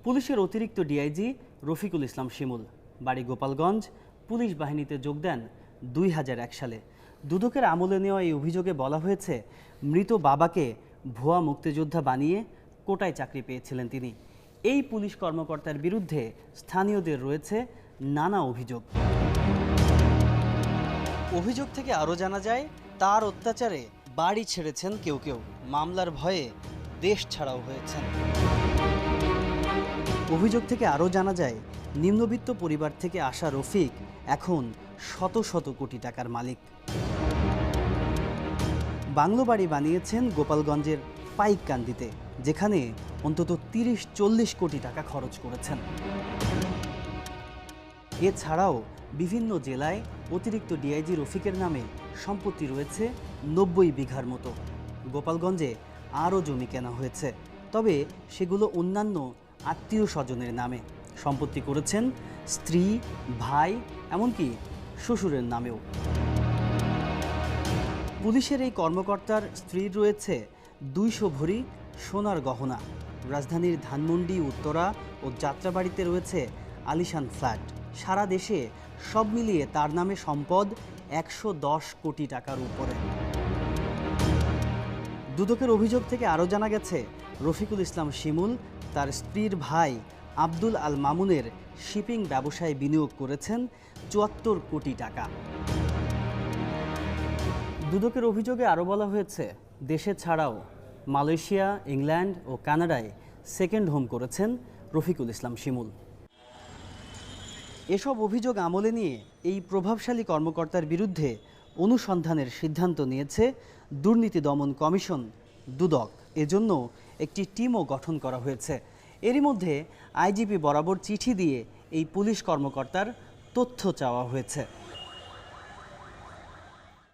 পুলিশের অতিরিক্ত ডিআইজি রফিকুল ইসলাম শিমুল বাড়ি গোপালগঞ্জ, পুলিশ বাহিনীতে যোগ দেন 2001 সালে। দুদকের আমলে নেওয়া এই অভিযোগে বলা হয়েছে, মৃত বাবাকে ভুয়া মুক্তিযোদ্ধা বানিয়ে কোটায় চাকরি পেয়েছিলেন তিনি। এই পুলিশ কর্মকর্তার বিরুদ্ধে স্থানীয়দের রয়েছে নানা অভিযোগ। অভিযোগ থেকে আরও জানা যায়, তার অত্যাচারে বাড়ি ছেড়েছেন কেউ কেউ, মামলার ভয়ে দেশ ছাড়াও হয়েছেন। অভিযোগ থেকে আরও জানা যায়, নিম্নবিত্ত পরিবার থেকে আসা রফিক এখন শত শত কোটি টাকার মালিক। বাংলো বাড়ি বানিয়েছেন গোপালগঞ্জের পাইককান্দিতে, যেখানে অন্তত 30-40 কোটি টাকা খরচ করেছেন। এছাড়াও বিভিন্ন জেলায় অতিরিক্ত ডিআইজি রফিকের নামে সম্পত্তি রয়েছে 90 বিঘার মতো। গোপালগঞ্জে আরও জমি কেনা হয়েছে, তবে সেগুলো অন্যান্য আত্মীয় স্বজনের নামে। সম্পত্তি করেছেন স্ত্রী, ভাই, এমনকি শ্বশুরের নামেও। পুলিশের এই কর্মকর্তার স্ত্রীর রয়েছে 200 ভরি সোনার গহনা। রাজধানীর ধানমন্ডি, উত্তরা ও যাত্রাবাড়িতে রয়েছে আলিশান ফ্ল্যাট। সারা দেশে সব মিলিয়ে তার নামে সম্পদ 110 কোটি টাকার উপরে। দুদকের অভিযোগ থেকে আরও জানা গেছে, রফিকুল ইসলাম শিমুল তার স্ত্রীর ভাই আব্দুল আল মামুনের শিপিং ব্যবসায় বিনিয়োগ করেছেন 74 কোটি টাকা। দুদকের অভিযোগে আরও বলা হয়েছে, দেশে ছাড়াও মালয়েশিয়া, ইংল্যান্ড ও কানাডায় সেকেন্ড হোম করেছেন রফিকুল ইসলাম শিমুল। এসব অভিযোগ আমলে নিয়ে এই প্রভাবশালী কর্মকর্তার বিরুদ্ধে অনুসন্ধানের সিদ্ধান্ত নিয়েছে দুর্নীতি দমন কমিশন, দুদক। এজন্য একটি টিমও গঠন করা হয়েছে। এরই মধ্যে আইজিপি বরাবর চিঠি দিয়ে এই পুলিশ কর্মকর্তার তথ্য চাওয়া হয়েছে।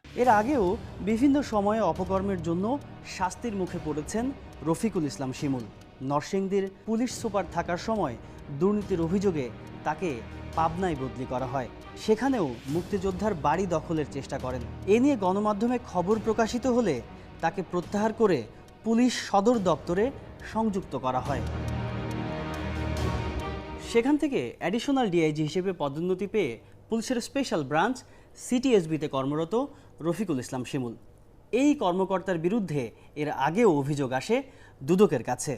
এর আগেও বিভিন্ন সময়ে অপকর্মের জন্য শাস্তির মুখে পড়েছেন রফিকুল ইসলাম শিমুল। নরসিংদীর পুলিশ সুপার থাকার সময় দুর্নীতির অভিযোগে তাকে পাবনায় বদলি করা হয়। সেখানেও মুক্তিযোদ্ধার বাড়ি দখলের চেষ্টা করেন। এ নিয়ে গণমাধ্যমে খবর প্রকাশিত হলে তাকে প্রত্যাহার করে পুলিশ সদর দপ্তরে সংযুক্ত করা হয়। সেখান থেকে অ্যাডিশনাল ডিআইজি হিসেবে পদোন্নতি পেয়ে পুলিশের স্পেশাল ব্রাঞ্চ সিটিএসবিতে কর্মরত রফিকুল ইসলাম শিমুল। এই কর্মকর্তার বিরুদ্ধে এর আগেও অভিযোগ আসে দুদকের কাছে,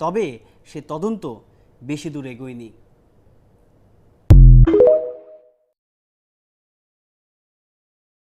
তবে সে তদন্ত বেশি দূর এগোয়নি।